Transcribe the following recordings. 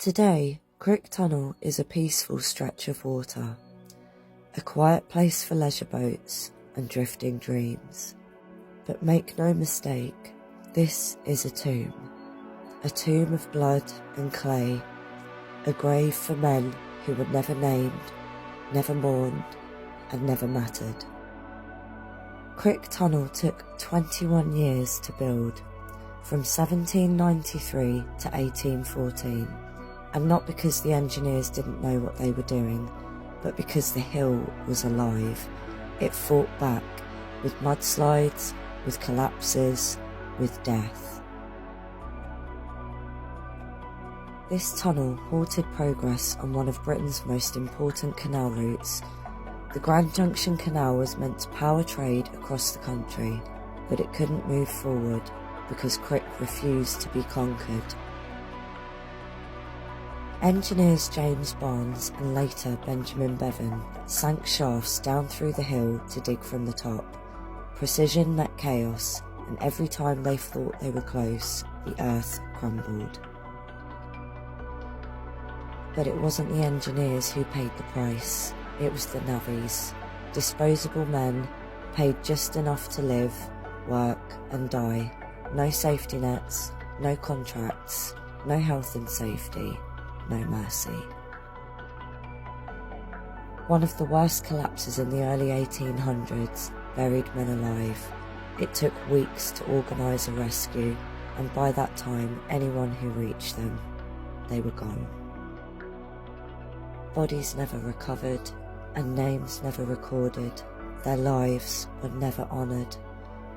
Today, Crick Tunnel is a peaceful stretch of water, a quiet place for leisure boats and drifting dreams. But make no mistake, this is a tomb of blood and clay, a grave for men who were never named, never mourned, and never mattered. Crick Tunnel took 21 years to build, from 1793 to 1814, and not because the engineers didn't know what they were doing, but because the hill was alive. It fought back, with mudslides, with collapses, with death. This tunnel halted progress on one of Britain's most important canal routes. The Grand Junction Canal was meant to power trade across the country, but it couldn't move forward because Crick refused to be conquered. Engineers James Barnes and later Benjamin Bevan sank shafts down through the hill to dig from the top. Precision met chaos, and every time they thought they were close, the earth crumbled. But it wasn't the engineers who paid the price, it was the navvies, disposable men, paid just enough to live, work and die. No safety nets, no contracts, no health and safety, no mercy. One of the worst collapses in the early 1800s buried men alive. It took weeks to organise a rescue, and by that time anyone who reached them, they were gone. Bodies never recovered, and names never recorded. Their lives were never honoured.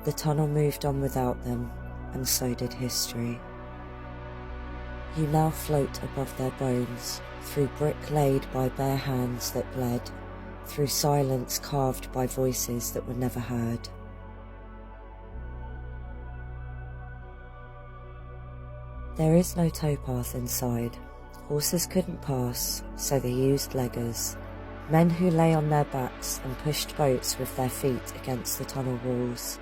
The tunnel moved on without them, and so did history. You now float above their bones, through brick laid by bare hands that bled, through silence carved by voices that were never heard. There is no towpath inside. Horses couldn't pass, so they used leggers, men who lay on their backs and pushed boats with their feet against the tunnel walls.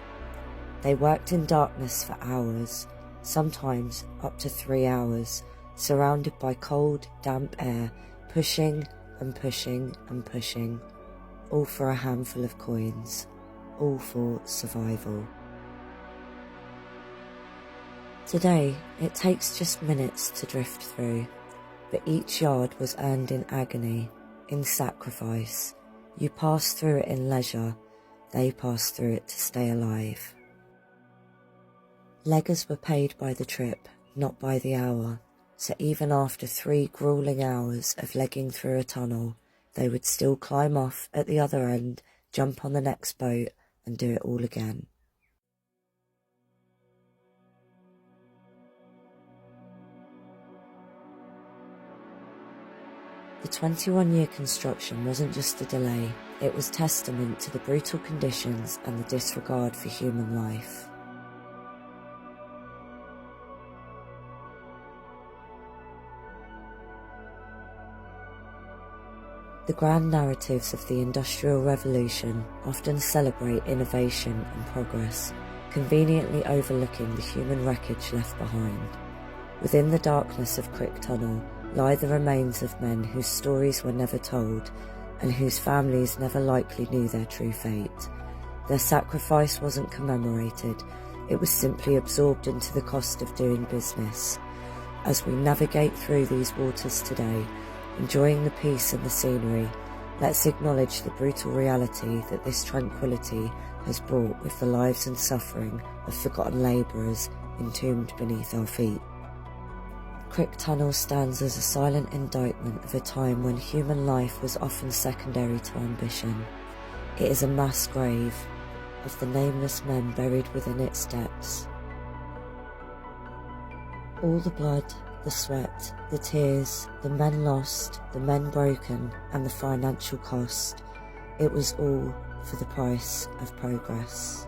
They worked in darkness for hours, sometimes up to 3 hours, surrounded by cold, damp air, pushing and pushing and pushing, all for a handful of coins, all for survival. Today, it takes just minutes to drift through, but each yard was earned in agony, in sacrifice. You pass through it in leisure, they pass through it to stay alive. Leggers were paid by the trip, not by the hour, so even after 3 gruelling hours of legging through a tunnel, they would still climb off at the other end, jump on the next boat, and do it all again. The 21-year construction wasn't just a delay, it was testament to the brutal conditions and the disregard for human life. The grand narratives of the Industrial Revolution often celebrate innovation and progress, conveniently overlooking the human wreckage left behind. Within the darkness of Crick Tunnel lie the remains of men whose stories were never told, and whose families never likely knew their true fate. Their sacrifice wasn't commemorated, it was simply absorbed into the cost of doing business. As we navigate through these waters today, enjoying the peace and the scenery, let's acknowledge the brutal reality that this tranquility has brought with the lives and suffering of forgotten labourers entombed beneath our feet. Crick Tunnel stands as a silent indictment of a time when human life was often secondary to ambition. It is a mass grave of the nameless men buried within its depths. All the blood, the sweat, the tears, the men lost, the men broken, and the financial cost, it was all for the price of progress.